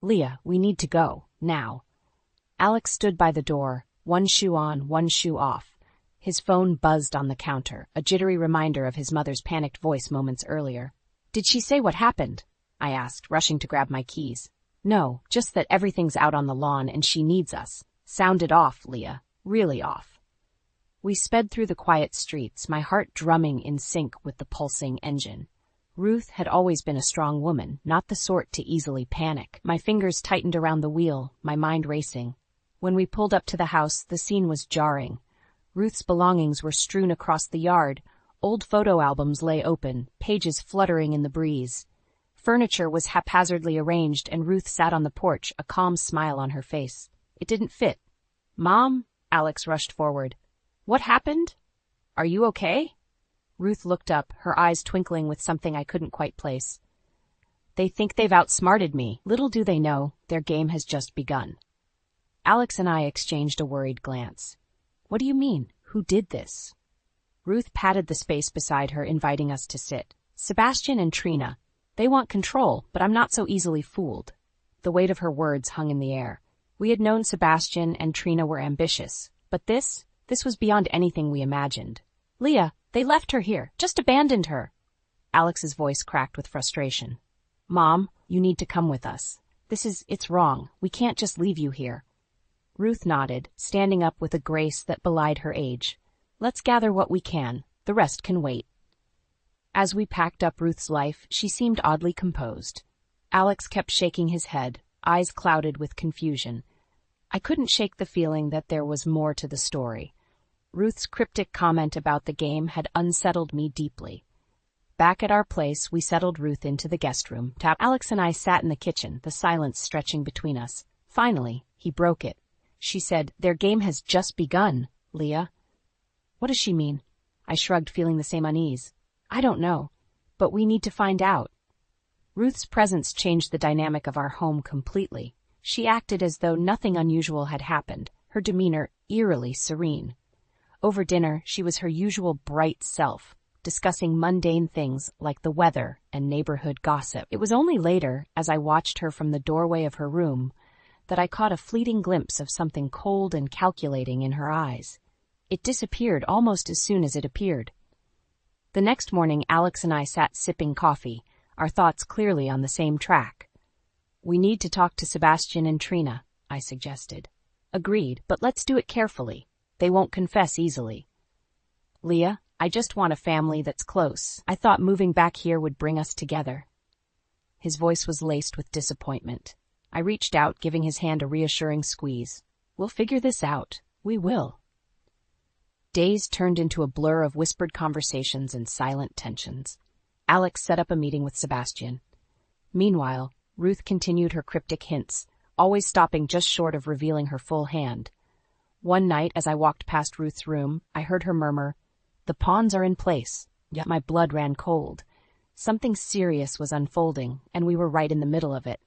Leah, we need to go, now. Alex stood by the door, one shoe on, one shoe off. His phone buzzed on the counter, a jittery reminder of his mother's panicked voice moments earlier. Did she say what happened? I asked, rushing to grab my keys. No, just that everything's out on the lawn and she needs us. Sound it off, Leah. Really off. We sped through the quiet streets, my heart drumming in sync with the pulsing engine. Ruth had always been a strong woman, not the sort to easily panic. My fingers tightened around the wheel, my mind racing. When we pulled up to the house, the scene was jarring. Ruth's belongings were strewn across the yard. Old photo albums lay open, pages fluttering in the breeze. Furniture was haphazardly arranged, and Ruth sat on the porch, a calm smile on her face. It didn't fit. Mom? Alex rushed forward. What happened? Are you okay? Ruth looked up, her eyes twinkling with something I couldn't quite place. They think they've outsmarted me. Little do they know, their game has just begun. Alex and I exchanged a worried glance. What do you mean? Who did this? Ruth patted the space beside her, inviting us to sit. Sebastian and Trina. They want control, but I'm not so easily fooled. The weight of her words hung in the air. We had known Sebastian and Trina were ambitious, but this was beyond anything we imagined. Leah, they left her here, just abandoned her. Alex's voice cracked with frustration. Mom, you need to come with us. It's wrong. We can't just leave you here. Ruth nodded, standing up with a grace that belied her age. Let's gather what we can. The rest can wait. As we packed up Ruth's life, she seemed oddly composed. Alex kept shaking his head, eyes clouded with confusion. I couldn't shake the feeling that there was more to the story. Ruth's cryptic comment about the game had unsettled me deeply. Back at our place, we settled Ruth into the guest room. Alex and I sat in the kitchen, the silence stretching between us. Finally, he broke it. She said, their game has just begun, Leah. What does she mean? I shrugged, feeling the same unease. I don't know, but we need to find out. Ruth's presence changed the dynamic of our home completely. She acted as though nothing unusual had happened, her demeanor eerily serene. Over dinner, she was her usual bright self, discussing mundane things like the weather and neighborhood gossip. It was only later, as I watched her from the doorway of her room, that I caught a fleeting glimpse of something cold and calculating in her eyes. It disappeared almost as soon as it appeared. The next morning, Alex and I sat sipping coffee, our thoughts clearly on the same track. We need to talk to Sebastian and Trina, I suggested. Agreed, but let's do it carefully. They won't confess easily. Leah, I just want a family that's close. I thought moving back here would bring us together. His voice was laced with disappointment. I reached out, giving his hand a reassuring squeeze. We'll figure this out. We will. Days turned into a blur of whispered conversations and silent tensions. Alex set up a meeting with Sebastian. Meanwhile, Ruth continued her cryptic hints, always stopping just short of revealing her full hand. One night, as I walked past Ruth's room, I heard her murmur, "The pawns are in place." Yet my blood ran cold. Something serious was unfolding, and we were right in the middle of it.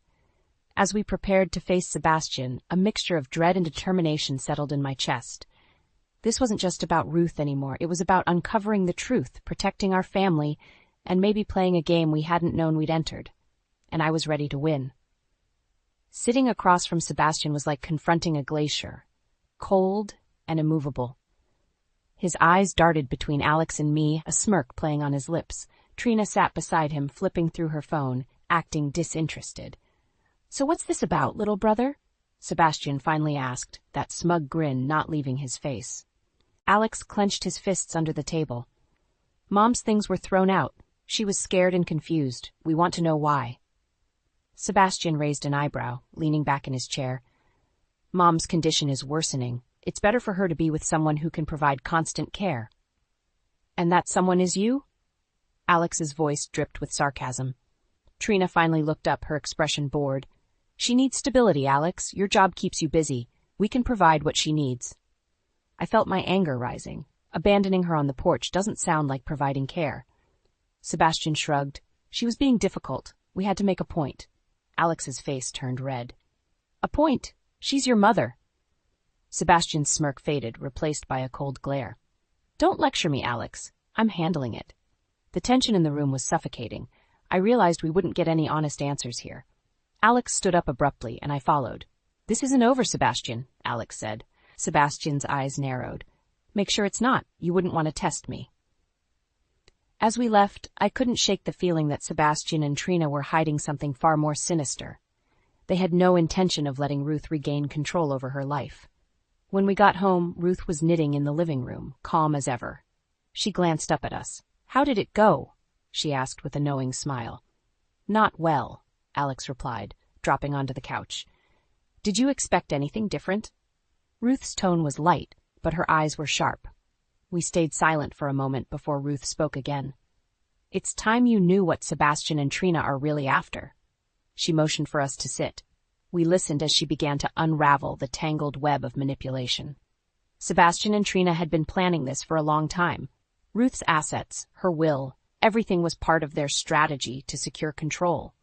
As we prepared to face Sebastian, a mixture of dread and determination settled in my chest. This wasn't just about Ruth anymore. It was about uncovering the truth, protecting our family, and maybe playing a game we hadn't known we'd entered. And I was ready to win. Sitting across from Sebastian was like confronting a glacier, cold and immovable. His eyes darted between Alex and me, a smirk playing on his lips. Trina sat beside him, flipping through her phone, acting disinterested. "So what's this about, little brother?" Sebastian finally asked, that smug grin not leaving his face. Alex clenched his fists under the table. "Mom's things were thrown out. She was scared and confused. We want to know why." Sebastian raised an eyebrow, leaning back in his chair. "Mom's condition is worsening. It's better for her to be with someone who can provide constant care." "And that someone is you?" Alex's voice dripped with sarcasm. Trina finally looked up, her expression bored. "She needs stability, Alex. Your job keeps you busy. We can provide what she needs." I felt my anger rising. Abandoning her on the porch doesn't sound like providing care. Sebastian shrugged. "She was being difficult. We had to make a point." Alex's face turned red. "A point? She's your mother." Sebastian's smirk faded, replaced by a cold glare. "Don't lecture me, Alex. I'm handling it." The tension in the room was suffocating. I realized we wouldn't get any honest answers here. Alex stood up abruptly, and I followed. "This isn't over, Sebastian," Alex said. Sebastian's eyes narrowed. "Make sure it's not. You wouldn't want to test me." As we left, I couldn't shake the feeling that Sebastian and Trina were hiding something far more sinister. They had no intention of letting Ruth regain control over her life. When we got home, Ruth was knitting in the living room, calm as ever. She glanced up at us. "How did it go?" she asked with a knowing smile. "Not well," Alex replied, dropping onto the couch. "Did you expect anything different?" Ruth's tone was light, but her eyes were sharp. We stayed silent for a moment before Ruth spoke again. "It's time you knew what Sebastian and Trina are really after." She motioned for us to sit. We listened as she began to unravel the tangled web of manipulation. Sebastian and Trina had been planning this for a long time. Ruth's assets, her will, everything was part of their strategy to secure control.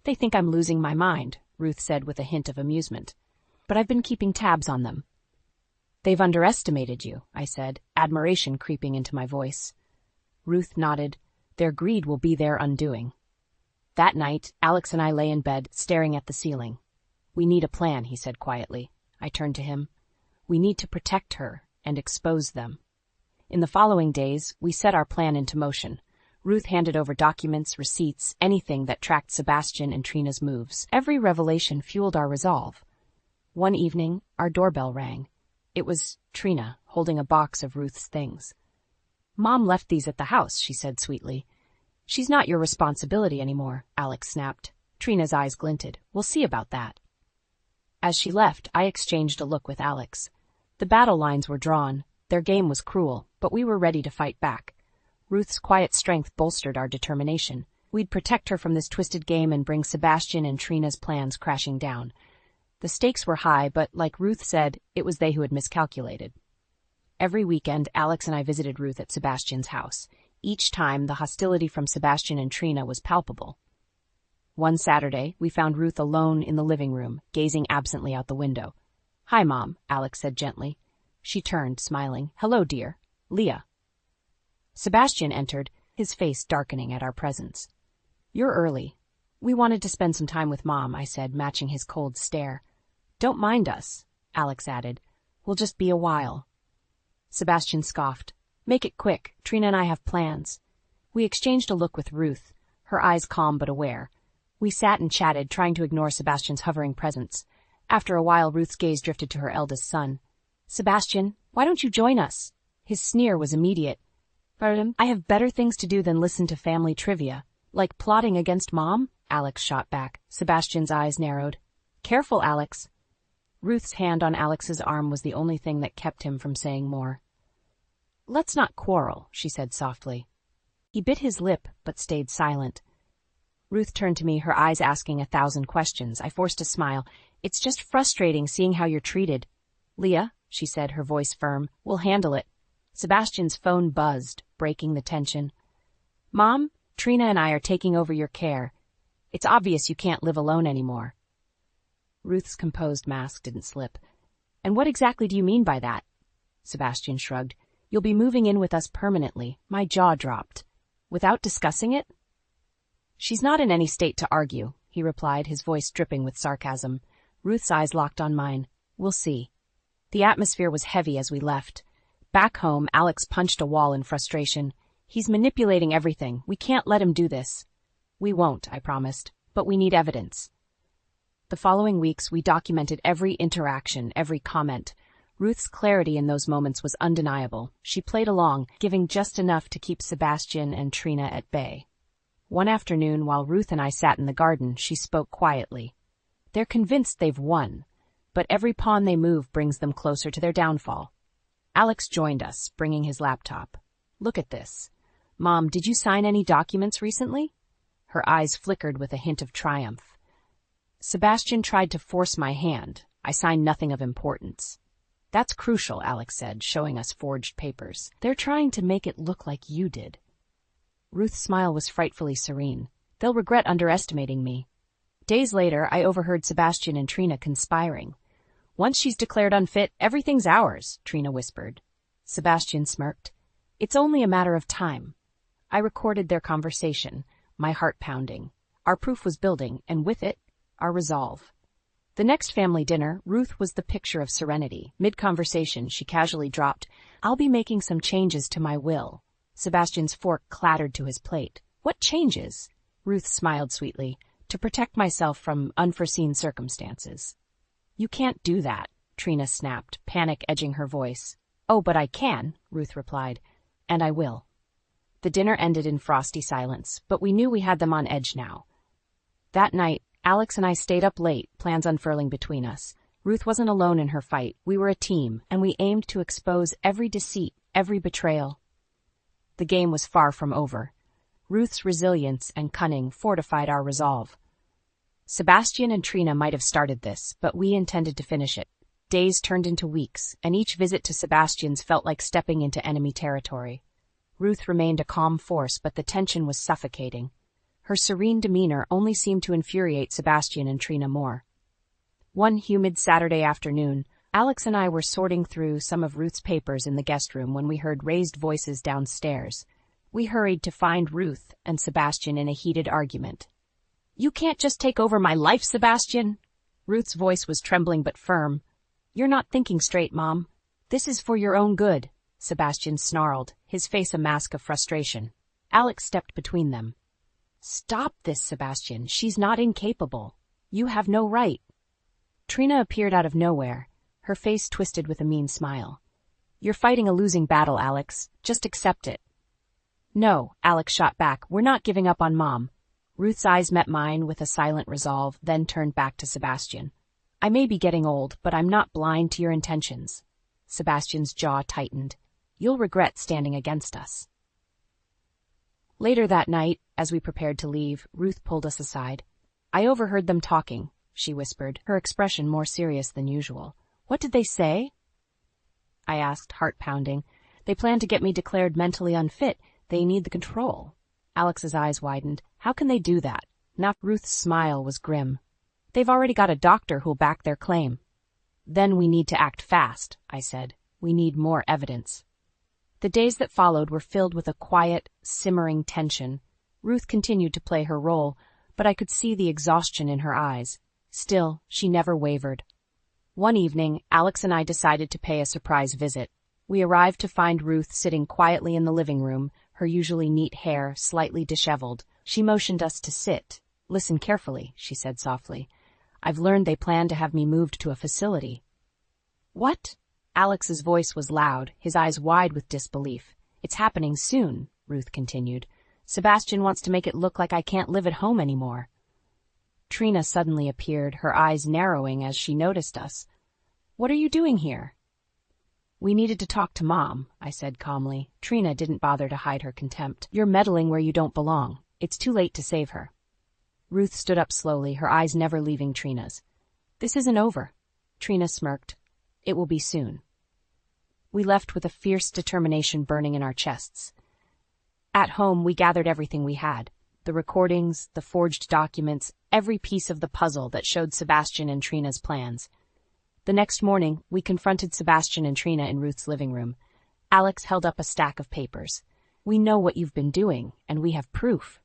"They think I'm losing my mind," Ruth said with a hint of amusement. "But I've been keeping tabs on them." "They've underestimated you," I said, admiration creeping into my voice. Ruth nodded. "Their greed will be their undoing." That night, Alex and I lay in bed, staring at the ceiling. "We need a plan," he said quietly. I turned to him. "We need to protect her and expose them." In the following days, we set our plan into motion. Ruth handed over documents, receipts, anything that tracked Sebastian and Trina's moves. Every revelation fueled our resolve. One evening, our doorbell rang. It was Trina, holding a box of Ruth's things. "Mom left these at the house," she said sweetly. "She's not your responsibility anymore," Alex snapped. Trina's eyes glinted. "We'll see about that." As she left, I exchanged a look with Alex. The battle lines were drawn. Their game was cruel, but we were ready to fight back. Ruth's quiet strength bolstered our determination. We'd protect her from this twisted game and bring Sebastian and Trina's plans crashing down. The stakes were high, but like Ruth said, it was they who had miscalculated. Every weekend, Alex and I visited Ruth at Sebastian's house. Each time, the hostility from Sebastian and Trina was palpable. One Saturday, we found Ruth alone in the living room, gazing absently out the window. "Hi, Mom," Alex said gently. She turned, smiling. "Hello, dear. Leah." Sebastian entered, his face darkening at our presence. "You're early." "We wanted to spend some time with Mom," I said, matching his cold stare. "Don't mind us," Alex added. "We'll just be a while." Sebastian scoffed. "Make it quick. Trina and I have plans." We exchanged a look with Ruth, her eyes calm but aware. We sat and chatted, trying to ignore Sebastian's hovering presence. After a while, Ruth's gaze drifted to her eldest son. "Sebastian, why don't you join us?" His sneer was immediate. "Pardon? I have better things to do than listen to family trivia." "Like plotting against Mom?" Alex shot back. Sebastian's eyes narrowed. "Careful, Alex." Ruth's hand on Alex's arm was the only thing that kept him from saying more. "Let's not quarrel," she said softly. He bit his lip, but stayed silent. Ruth turned to me, her eyes asking 1,000 questions. I forced a smile. "It's just frustrating seeing how you're treated." "Leah," she said, her voice firm, "we'll handle it." Sebastian's phone buzzed, breaking the tension. "Mom, Trina and I are taking over your care. It's obvious you can't live alone anymore." Ruth's composed mask didn't slip. "And what exactly do you mean by that?" Sebastian shrugged. "You'll be moving in with us permanently." My jaw dropped. "Without discussing it?" "She's not in any state to argue," he replied, his voice dripping with sarcasm. Ruth's eyes locked on mine. "We'll see." The atmosphere was heavy as we left. Back home, Alex punched a wall in frustration. "He's manipulating everything. We can't let him do this." "We won't," I promised, "but we need evidence." The following weeks, we documented every interaction, every comment. Ruth's clarity in those moments was undeniable. She played along, giving just enough to keep Sebastian and Trina at bay. One afternoon, while Ruth and I sat in the garden, she spoke quietly. "They're convinced they've won, but every pawn they move brings them closer to their downfall." Alex joined us, bringing his laptop. "Look at this. Mom, did you sign any documents recently?" Her eyes flickered with a hint of triumph. "Sebastian tried to force my hand. I signed nothing of importance." "That's crucial," Alex said, showing us forged papers. "They're trying to make it look like you did." Ruth's smile was frightfully serene. "They'll regret underestimating me." Days later, I overheard Sebastian and Trina conspiring. "Once she's declared unfit, everything's ours," Trina whispered. Sebastian smirked. "It's only a matter of time." I recorded their conversation, my heart pounding. Our proof was building, and with it, our resolve. The next family dinner, Ruth was the picture of serenity. Mid-conversation, she casually dropped, "I'll be making some changes to my will." Sebastian's fork clattered to his plate. "What changes?" Ruth smiled sweetly. "To protect myself from unforeseen circumstances." "You can't do that," Trina snapped, panic edging her voice. "Oh, but I can," Ruth replied, "and I will." The dinner ended in frosty silence, but we knew we had them on edge now. That night, Alex and I stayed up late, plans unfurling between us. Ruth wasn't alone in her fight. We were a team, and we aimed to expose every deceit, every betrayal. The game was far from over. Ruth's resilience and cunning fortified our resolve. Sebastian and Trina might have started this, but we intended to finish it. Days turned into weeks, and each visit to Sebastian's felt like stepping into enemy territory. Ruth remained a calm force, but the tension was suffocating. Her serene demeanor only seemed to infuriate Sebastian and Trina more. One humid Saturday afternoon, Alex and I were sorting through some of Ruth's papers in the guest room when we heard raised voices downstairs. We hurried to find Ruth and Sebastian in a heated argument. "You can't just take over my life, Sebastian!" Ruth's voice was trembling but firm. "You're not thinking straight, Mom. This is for your own good," Sebastian snarled, his face a mask of frustration. Alex stepped between them. "Stop this, Sebastian. She's not incapable. You have no right." Trina appeared out of nowhere, her face twisted with a mean smile. "You're fighting a losing battle, Alex. Just accept it." "No," Alex shot back. "We're not giving up on Mom." Ruth's eyes met mine with a silent resolve, then turned back to Sebastian. "I may be getting old, but I'm not blind to your intentions." Sebastian's jaw tightened. "You'll regret standing against us." Later that night, as we prepared to leave, Ruth pulled us aside. "I overheard them talking," she whispered, her expression more serious than usual. "What did they say?" I asked, heart pounding. "They plan to get me declared mentally unfit. They need the control." Alex's eyes widened. "How can they do that?" Now Ruth's smile was grim. "They've already got a doctor who'll back their claim." "Then we need to act fast," I said. "We need more evidence." The days that followed were filled with a quiet, simmering tension. Ruth continued to play her role, but I could see the exhaustion in her eyes. Still, she never wavered. One evening, Alex and I decided to pay a surprise visit. We arrived to find Ruth sitting quietly in the living room, her usually neat hair slightly disheveled. She motioned us to sit. "Listen carefully," she said softly. "I've learned they plan to have me moved to a facility." "What?" Alex's voice was loud, his eyes wide with disbelief. "It's happening soon," Ruth continued. "Sebastian wants to make it look like I can't live at home anymore." Trina suddenly appeared, her eyes narrowing as she noticed us. "What are you doing here?" "We needed to talk to Mom," I said calmly. Trina didn't bother to hide her contempt. "You're meddling where you don't belong. It's too late to save her." Ruth stood up slowly, her eyes never leaving Trina's. "This isn't over." Trina smirked. "It will be soon." We left with a fierce determination burning in our chests. At home, we gathered everything we had. The recordings, the forged documents, every piece of the puzzle that showed Sebastian and Trina's plans. The next morning, we confronted Sebastian and Trina in Ruth's living room. Alex held up a stack of papers. "We know what you've been doing, and we have proof."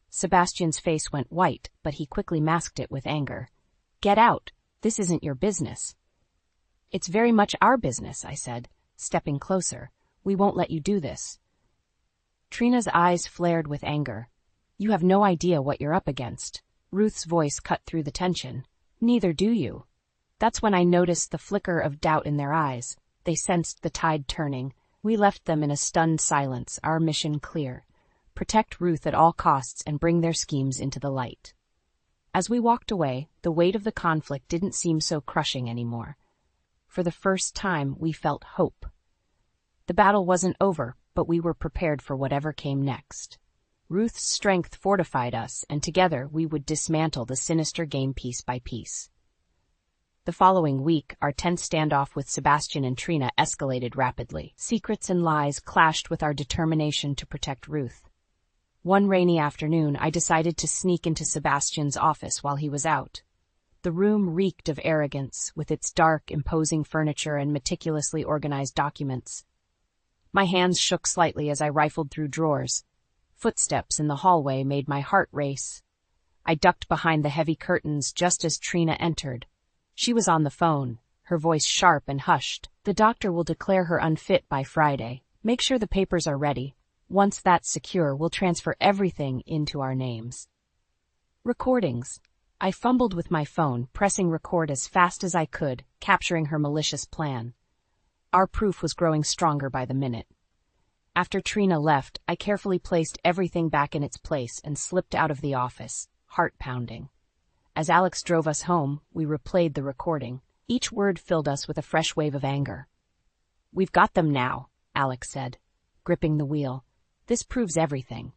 Sebastian's face went white, but he quickly masked it with anger. "Get out. This isn't your business." "It's very much our business," I said, stepping closer. "We won't let you do this." Trina's eyes flared with anger. "You have no idea what you're up against." Ruth's voice cut through the tension. "Neither do you." That's when I noticed the flicker of doubt in their eyes. They sensed the tide turning. We left them in a stunned silence, our mission clear. Protect Ruth at all costs and bring their schemes into the light. As we walked away, the weight of the conflict didn't seem so crushing anymore. For the first time, we felt hope. The battle wasn't over, but we were prepared for whatever came next. Ruth's strength fortified us, and together we would dismantle the sinister game piece by piece. The following week, our tense standoff with Sebastian and Trina escalated rapidly. Secrets and lies clashed with our determination to protect Ruth. One rainy afternoon, I decided to sneak into Sebastian's office while he was out. The room reeked of arrogance, with its dark, imposing furniture and meticulously organized documents. My hands shook slightly as I rifled through drawers. Footsteps in the hallway made my heart race. I ducked behind the heavy curtains just as Trina entered. She was on the phone, her voice sharp and hushed. The doctor will declare her unfit by Friday. Make sure the papers are ready. Once that's secure, we'll transfer everything into our names. Recordings. I fumbled with my phone, pressing record as fast as I could, capturing her malicious plan. Our proof was growing stronger by the minute. After Trina left, I carefully placed everything back in its place and slipped out of the office, heart pounding. As Alex drove us home, we replayed the recording. Each word filled us with a fresh wave of anger. "We've got them now," Alex said, gripping the wheel. "This proves everything."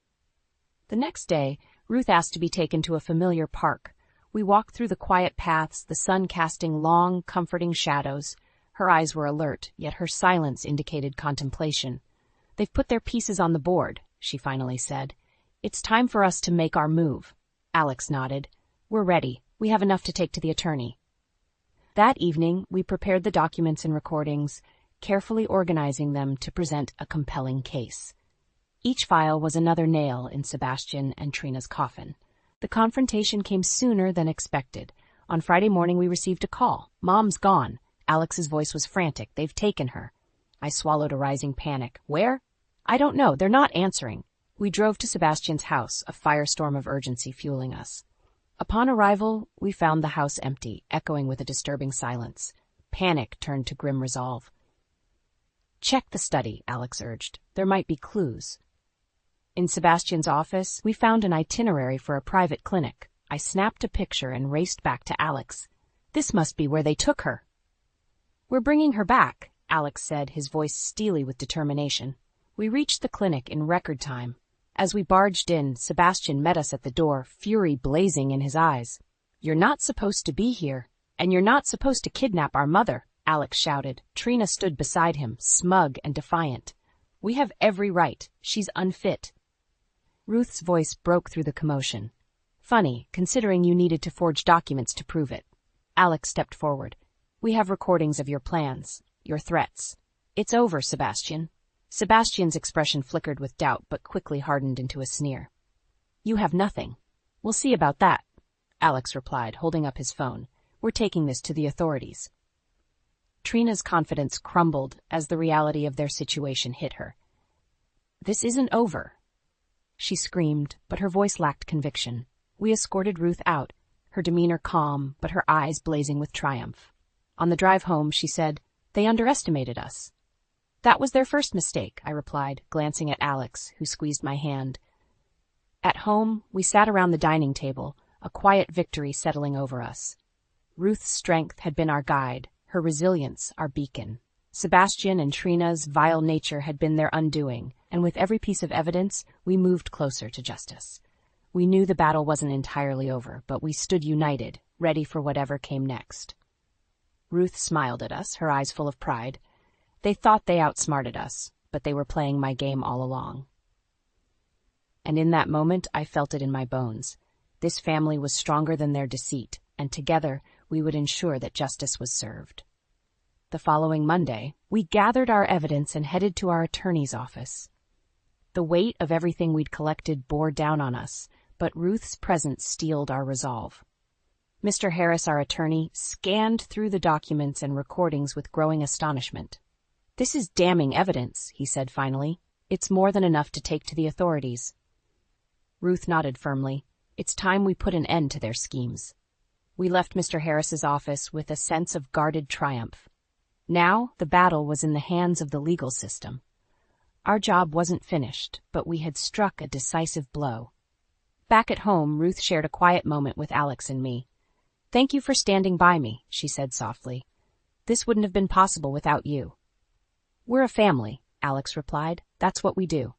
The next day, Ruth asked to be taken to a familiar park. We walked through the quiet paths, the sun casting long, comforting shadows. Her eyes were alert, yet her silence indicated contemplation. "They've put their pieces on the board," she finally said. "It's time for us to make our move." Alex nodded. "We're ready. We have enough to take to the attorney." That evening, we prepared the documents and recordings, carefully organizing them to present a compelling case. Each file was another nail in Sebastian and Trina's coffin. The confrontation came sooner than expected. On Friday morning, we received a call. "Mom's gone." Alex's voice was frantic. "They've taken her." I swallowed a rising panic. "Where?" "I don't know. They're not answering." We drove to Sebastian's house, a firestorm of urgency fueling us. Upon arrival, we found the house empty, echoing with a disturbing silence. Panic turned to grim resolve. "Check the study," Alex urged. "There might be clues." In Sebastian's office, we found an itinerary for a private clinic. I snapped a picture and raced back to Alex. "This must be where they took her." "We're bringing her back," Alex said, his voice steely with determination. We reached the clinic in record time. As we barged in, Sebastian met us at the door, fury blazing in his eyes. "You're not supposed to be here, and you're not supposed to kidnap our mother," Alex shouted. Trina stood beside him, smug and defiant. "We have every right. She's unfit." Ruth's voice broke through the commotion. "Funny, considering you needed to forge documents to prove it." Alex stepped forward. "We have recordings of your plans, your threats. It's over, Sebastian." Sebastian's expression flickered with doubt, but quickly hardened into a sneer. "You have nothing." "We'll see about that," Alex replied, holding up his phone. "We're taking this to the authorities." Trina's confidence crumbled as the reality of their situation hit her. "This isn't over," she screamed, but her voice lacked conviction. We escorted Ruth out, her demeanor calm, but her eyes blazing with triumph. On the drive home, she said, "They underestimated us." "That was their first mistake," I replied, glancing at Alex, who squeezed my hand. At home, we sat around the dining table, a quiet victory settling over us. Ruth's strength had been our guide, her resilience our beacon. Sebastian and Trina's vile nature had been their undoing, and with every piece of evidence, we moved closer to justice. We knew the battle wasn't entirely over, but we stood united, ready for whatever came next. Ruth smiled at us, her eyes full of pride. They thought they outsmarted us, but they were playing my game all along. And in that moment, I felt it in my bones. This family was stronger than their deceit, and together we would ensure that justice was served. The following Monday, we gathered our evidence and headed to our attorney's office. The weight of everything we'd collected bore down on us, but Ruth's presence steeled our resolve. Mr. Harris, our attorney, scanned through the documents and recordings with growing astonishment. "This is damning evidence," he said finally. "It's more than enough to take to the authorities." Ruth nodded firmly. "It's time we put an end to their schemes." We left Mr. Harris's office with a sense of guarded triumph. Now the battle was in the hands of the legal system. Our job wasn't finished, but we had struck a decisive blow. Back at home, Ruth shared a quiet moment with Alex and me. "Thank you for standing by me," she said softly. "This wouldn't have been possible without you." "We're a family," Alex replied. "That's what we do."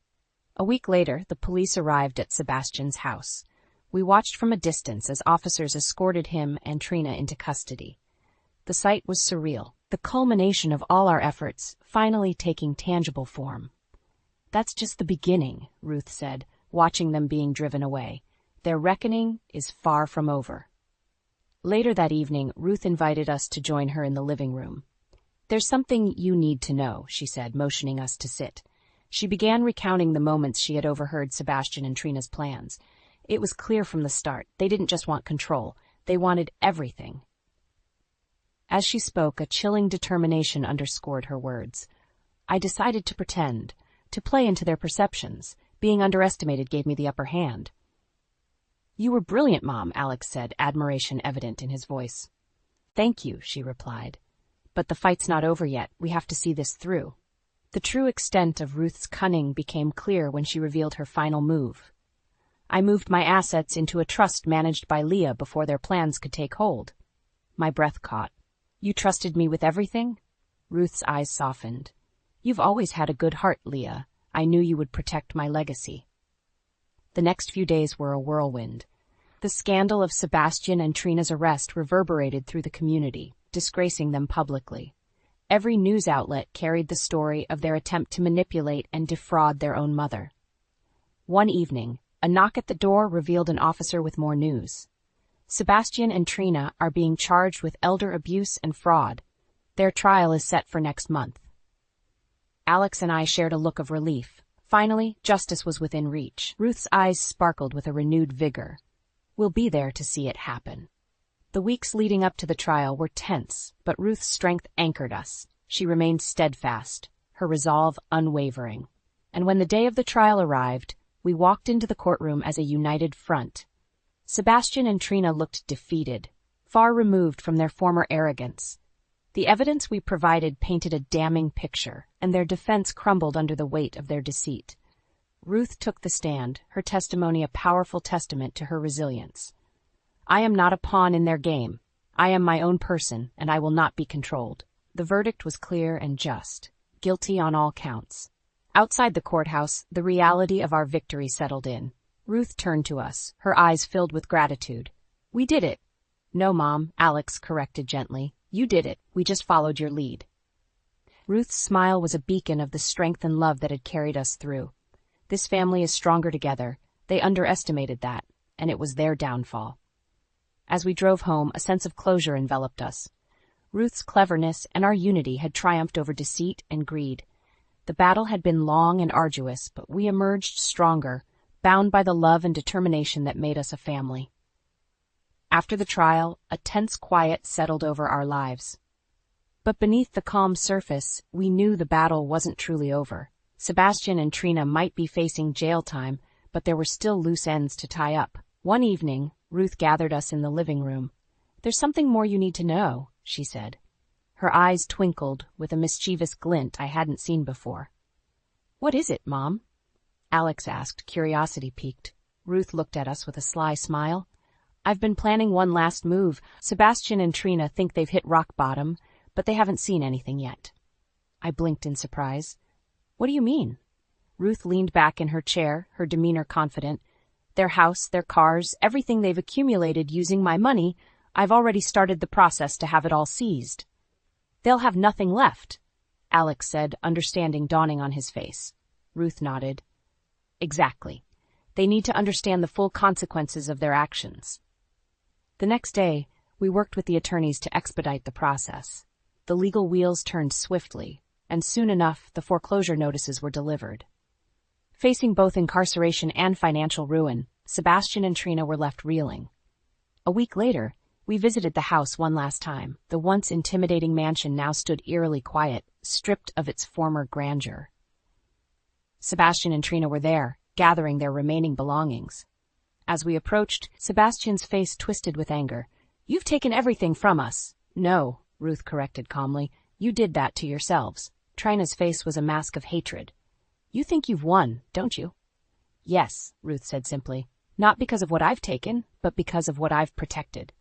A week later, the police arrived at Sebastian's house. We watched from a distance as officers escorted him and Trina into custody. The sight was surreal, the culmination of all our efforts, finally taking tangible form. "That's just the beginning," Ruth said, watching them being driven away. "Their reckoning is far from over." Later that evening, Ruth invited us to join her in the living room. "There's something you need to know," she said, motioning us to sit. She began recounting the moments she had overheard Sebastian and Trina's plans. It was clear from the start, they didn't just want control, they wanted everything. As she spoke, a chilling determination underscored her words. I decided to pretend, to play into their perceptions. Being underestimated gave me the upper hand. You were brilliant, Mom, Alex said, admiration evident in his voice. Thank you, she replied. But the fight's not over yet. We have to see this through. The true extent of Ruth's cunning became clear when she revealed her final move. I moved my assets into a trust managed by Leah before their plans could take hold. My breath caught. You trusted me with everything? Ruth's eyes softened. You've always had a good heart, Leah. I knew you would protect my legacy. The next few days were a whirlwind. The scandal of Sebastian and Trina's arrest reverberated through the community, disgracing them publicly. Every news outlet carried the story of their attempt to manipulate and defraud their own mother. One evening, a knock at the door revealed an officer with more news. Sebastian and Trina are being charged with elder abuse and fraud. Their trial is set for next month. Alex and I shared a look of relief. Finally, justice was within reach. Ruth's eyes sparkled with a renewed vigor. We'll be there to see it happen. The weeks leading up to the trial were tense, but Ruth's strength anchored us. She remained steadfast, her resolve unwavering. And when the day of the trial arrived, we walked into the courtroom as a united front. Sebastian and Trina looked defeated, far removed from their former arrogance. The evidence we provided painted a damning picture, and their defense crumbled under the weight of their deceit. Ruth took the stand, her testimony a powerful testament to her resilience. I am not a pawn in their game. I am my own person, and I will not be controlled. The verdict was clear and just, guilty on all counts. Outside the courthouse, the reality of our victory settled in. Ruth turned to us, her eyes filled with gratitude. We did it. No, Mom, Alex corrected gently. You did it. We just followed your lead. Ruth's smile was a beacon of the strength and love that had carried us through. This family is stronger together. They underestimated that, and it was their downfall. As we drove home, a sense of closure enveloped us. Ruth's cleverness and our unity had triumphed over deceit and greed. The battle had been long and arduous, but we emerged stronger, bound by the love and determination that made us a family. After the trial, a tense quiet settled over our lives. But beneath the calm surface, we knew the battle wasn't truly over. Sebastian and Trina might be facing jail time, but there were still loose ends to tie up. One evening, Ruth gathered us in the living room. There's something more you need to know, she said. Her eyes twinkled with a mischievous glint I hadn't seen before. What is it, Mom? Alex asked, curiosity piqued. Ruth looked at us with a sly smile. I've been planning one last move. Sebastian and Trina think they've hit rock bottom, but they haven't seen anything yet. I blinked in surprise. What do you mean? Ruth leaned back in her chair, her demeanor confident. Their house, their cars, everything they've accumulated using my money, I've already started the process to have it all seized. They'll have nothing left, Alex said, understanding dawning on his face. Ruth nodded. Exactly. They need to understand the full consequences of their actions. The next day, we worked with the attorneys to expedite the process. The legal wheels turned swiftly, and soon enough, the foreclosure notices were delivered. Facing both incarceration and financial ruin, Sebastian and Trina were left reeling. A week later, we visited the house one last time. The once intimidating mansion now stood eerily quiet, stripped of its former grandeur. Sebastian and Trina were there, gathering their remaining belongings. As we approached, Sebastian's face twisted with anger. You've taken everything from us. No, Ruth corrected calmly. You did that to yourselves. Trina's face was a mask of hatred. You think you've won, don't you? Yes, Ruth said simply. Not because of what I've taken, but because of what I've protected.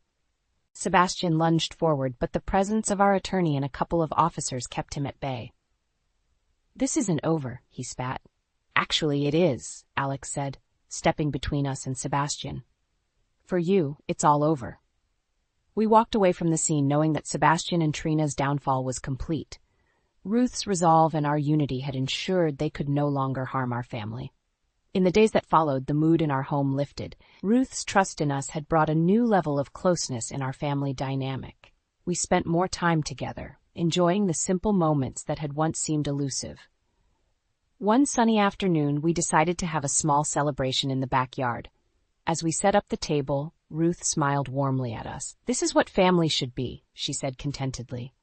Sebastian lunged forward, but the presence of our attorney and a couple of officers kept him at bay. This isn't over, he spat. Actually, it is, Alex said, stepping between us and Sebastian. For you, it's all over. We walked away from the scene knowing that Sebastian and Trina's downfall was complete. Ruth's resolve and our unity had ensured they could no longer harm our family. In the days that followed, the mood in our home lifted. Ruth's trust in us had brought a new level of closeness in our family dynamic. We spent more time together, enjoying the simple moments that had once seemed elusive. One sunny afternoon, we decided to have a small celebration in the backyard. As we set up the table, Ruth smiled warmly at us. "This is what family should be," she said contentedly.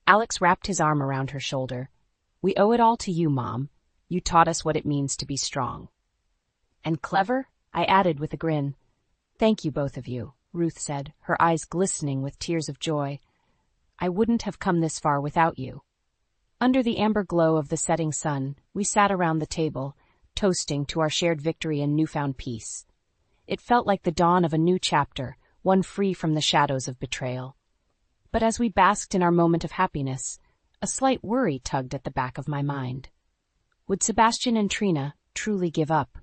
Alex wrapped his arm around her shoulder. "We owe it all to you, Mom. You taught us what it means to be strong." "And clever?" I added with a grin. "Thank you, both of you," Ruth said, her eyes glistening with tears of joy. "I wouldn't have come this far without you." Under the amber glow of the setting sun, we sat around the table, toasting to our shared victory and newfound peace. It felt like the dawn of a new chapter, one free from the shadows of betrayal. But as we basked in our moment of happiness, a slight worry tugged at the back of my mind. Would Sebastian and Trina truly give up?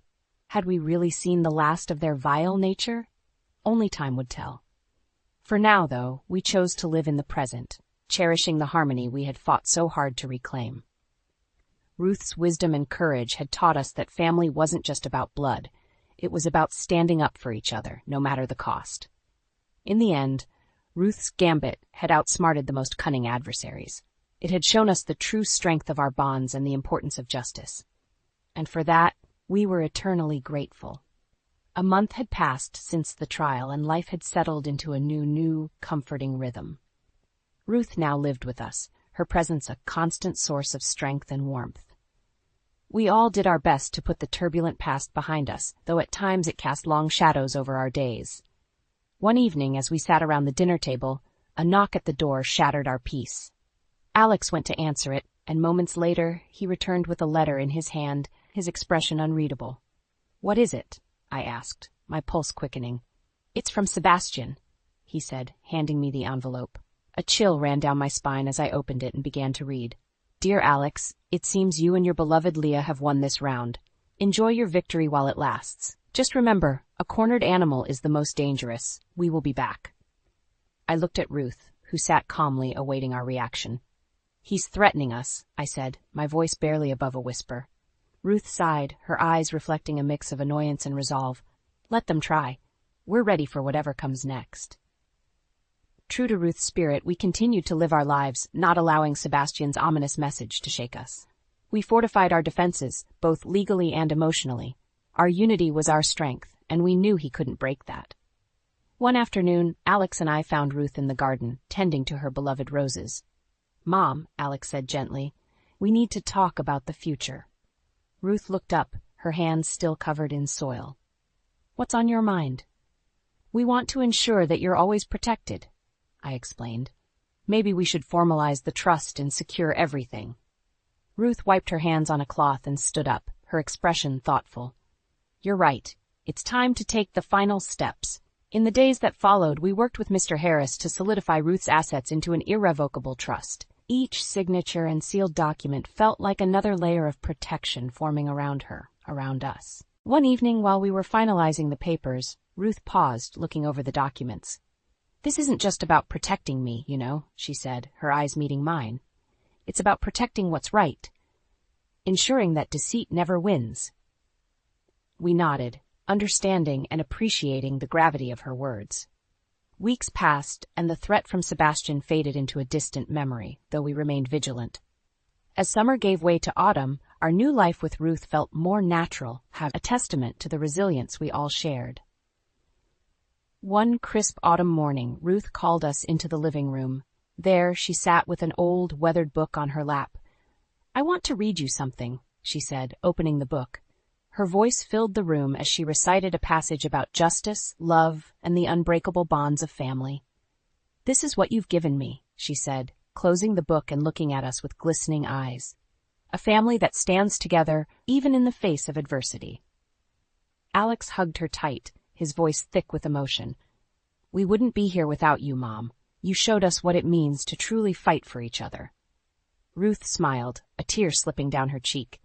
Had we really seen the last of their vile nature? Only time would tell. For now, though, we chose to live in the present, cherishing the harmony we had fought so hard to reclaim. Ruth's wisdom and courage had taught us that family wasn't just about blood. It was about standing up for each other, no matter the cost. In the end, Ruth's gambit had outsmarted the most cunning adversaries. It had shown us the true strength of our bonds and the importance of justice. And for that, we were eternally grateful. A month had passed since the trial, and life had settled into a new, comforting rhythm. Ruth now lived with us, her presence a constant source of strength and warmth. We all did our best to put the turbulent past behind us, though at times it cast long shadows over our days. One evening, as we sat around the dinner table, a knock at the door shattered our peace. Alex went to answer it, and moments later he returned with a letter in his hand, his expression unreadable. "What is it?" I asked, my pulse quickening. "It's from Sebastian," he said, handing me the envelope. A chill ran down my spine as I opened it and began to read. "Dear Alex, it seems you and your beloved Leah have won this round. Enjoy your victory while it lasts. Just remember, a cornered animal is the most dangerous. We will be back." I looked at Ruth, who sat calmly awaiting our reaction. "He's threatening us," I said, my voice barely above a whisper. Ruth sighed, her eyes reflecting a mix of annoyance and resolve. "Let them try. We're ready for whatever comes next." True to Ruth's spirit, we continued to live our lives, not allowing Sebastian's ominous message to shake us. We fortified our defenses, both legally and emotionally. Our unity was our strength, and we knew he couldn't break that. One afternoon, Alex and I found Ruth in the garden, tending to her beloved roses. "Mom," Alex said gently, "we need to talk about the future." Ruth looked up, her hands still covered in soil. "What's on your mind?" "We want to ensure that you're always protected," I explained. "Maybe we should formalize the trust and secure everything." Ruth wiped her hands on a cloth and stood up, her expression thoughtful. "You're right. It's time to take the final steps." In the days that followed, we worked with Mr. Harris to solidify Ruth's assets into an irrevocable trust. Each signature and sealed document felt like another layer of protection forming around her, around us. One evening, while we were finalizing the papers, Ruth paused, looking over the documents. "This isn't just about protecting me, you know," she said, her eyes meeting mine. "It's about protecting what's right, ensuring that deceit never wins." We nodded, understanding and appreciating the gravity of her words. Weeks passed, and the threat from Sebastian faded into a distant memory, though we remained vigilant. As summer gave way to autumn, our new life with Ruth felt more natural, a testament to the resilience we all shared. One crisp autumn morning, Ruth called us into the living room. There, she sat with an old, weathered book on her lap. "I want to read you something," she said, opening the book. Her voice filled the room as she recited a passage about justice, love, and the unbreakable bonds of family. "This is what you've given me," she said, closing the book and looking at us with glistening eyes. "A family that stands together, even in the face of adversity." Alex hugged her tight, his voice thick with emotion. "We wouldn't be here without you, Mom. You showed us what it means to truly fight for each other." Ruth smiled, a tear slipping down her cheek.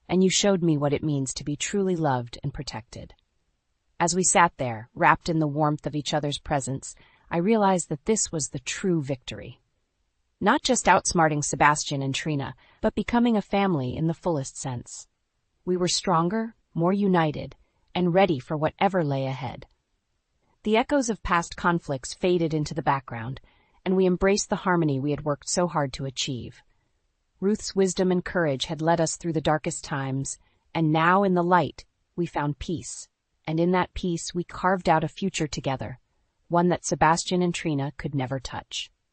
"And you showed me what it means to be truly loved and protected." As we sat there, wrapped in the warmth of each other's presence, I realized that this was the true victory. Not just outsmarting Sebastian and Trina, but becoming a family in the fullest sense. We were stronger, more united, and ready for whatever lay ahead. The echoes of past conflicts faded into the background, and we embraced the harmony we had worked so hard to achieve. Ruth's wisdom and courage had led us through the darkest times, and now in the light, we found peace. and in that peace we carved out a future together, one that Sebastian and Trina could never touch.